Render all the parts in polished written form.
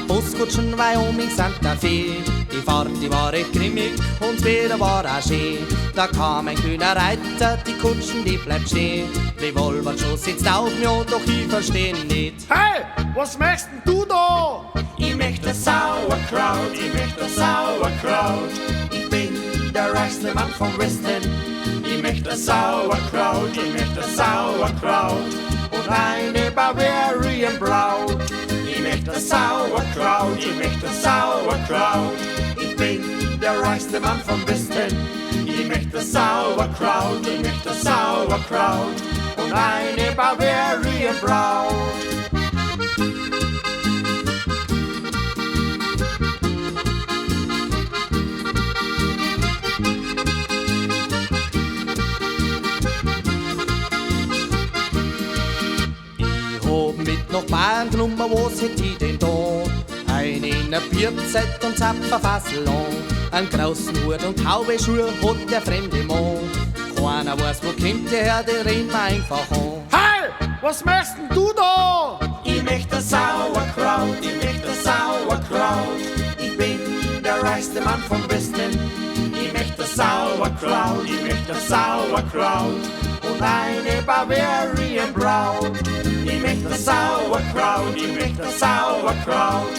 Buskutschen, Wyoming, Santa Fe. Die Fahrt, die war recht grimmig und das Wetter war auch schön. Da kam ein grüner Reiter, die Kutschen, die bleibt stehen. Revolverschuss sitzt auf mir, doch ich versteh nicht. Hey, was machst denn du da? Ich möchte Sauerkraut, ich möchte Sauerkraut. Ich bin der reichste Mann vom Westen. Ich möchte Sauerkraut, ich möchte Sauerkraut. Und eine Bavarian Braut. Ich möchte Sauerkraut, ich möchte Sauerkraut. Ich bin der reichste Mann vom Westen. Ich möchte Sauerkraut, ich möchte Sauerkraut. Und eine Bavarian Braut. Noch Bayern genommen, was hätt ich denn da? Eine in der Bierzeit und Zapferfasselon. Einen großen Hut und kaube Schuhe hat der fremde Mann. Keiner weiß, wo kommt der her, der rennt mir einfach an. Hey, was machst denn du da? Ich möchte Sauerkraut, ich möchte Sauerkraut. Ich bin der reichste Mann vom Westen. Ich möchte Sauerkraut, ich möchte Sauerkraut. Und eine Bavarian Braut. Ich möchte Sauerkraut, ich möchte Sauerkraut.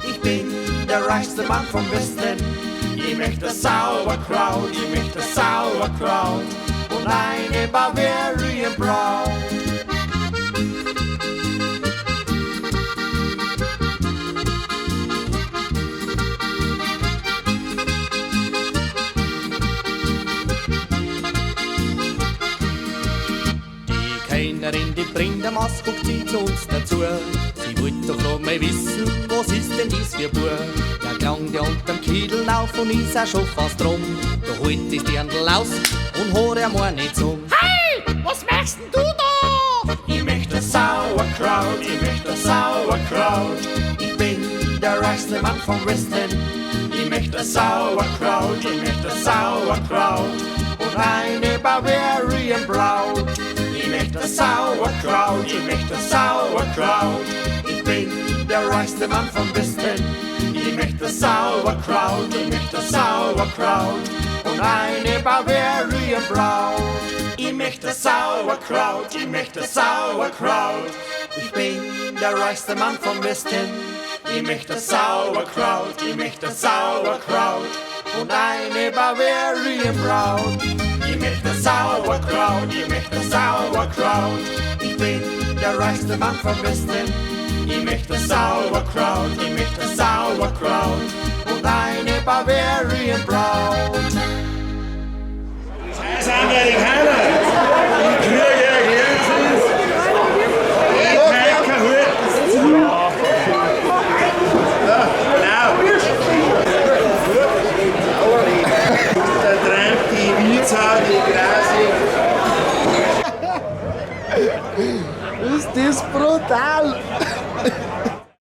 Ich bin der reichste Mann vom Westen. Ich möchte Sauerkraut, ich möchte Sauerkraut. Und eine Bavarian Braut. Die bringt der Maß, guckt sie zu uns dazu. Sie wollt doch noch mal wissen, was ist denn dies für Bub? Der klang der unterm Kiedel auf und ist auch schon fast rum. Da holt die Dirndl aus und hört er mir nicht zum. Hey, was machst denn du da? Ich möchte Sauerkraut, ich möchte Sauerkraut. Ich bin der reichste Mann vom Westen. Ich möchte Sauerkraut, ich möchte Sauerkraut. Und eine Bavarian Braut. Ich möchte Sauerkraut, ich möchte Sauerkraut. Ich bin der reichste Mann vom Westen. Ich möchte Sauerkraut, ich möchte Sauerkraut. Und eine Bavarian Braut. Ich möchte Sauerkraut, ich möchte Sauerkraut. Ich bin der reichste Mann vom Westen. Ich möchte Sauerkraut, ich möchte Sauerkraut. Und eine Bavarian Braut. Ich möchte Sauerkraut, ich möchte Sauerkraut. Ich bin der reichste Mann vom Westen. Ich möchte Sauerkraut, ich möchte Sauerkraut. Und eine Bavarian Braut. Das sind Amerikaner. Die Krieger erklären sie. Kein Hut. Da treibt die Wiesau, die Grasig. Ist das brutal?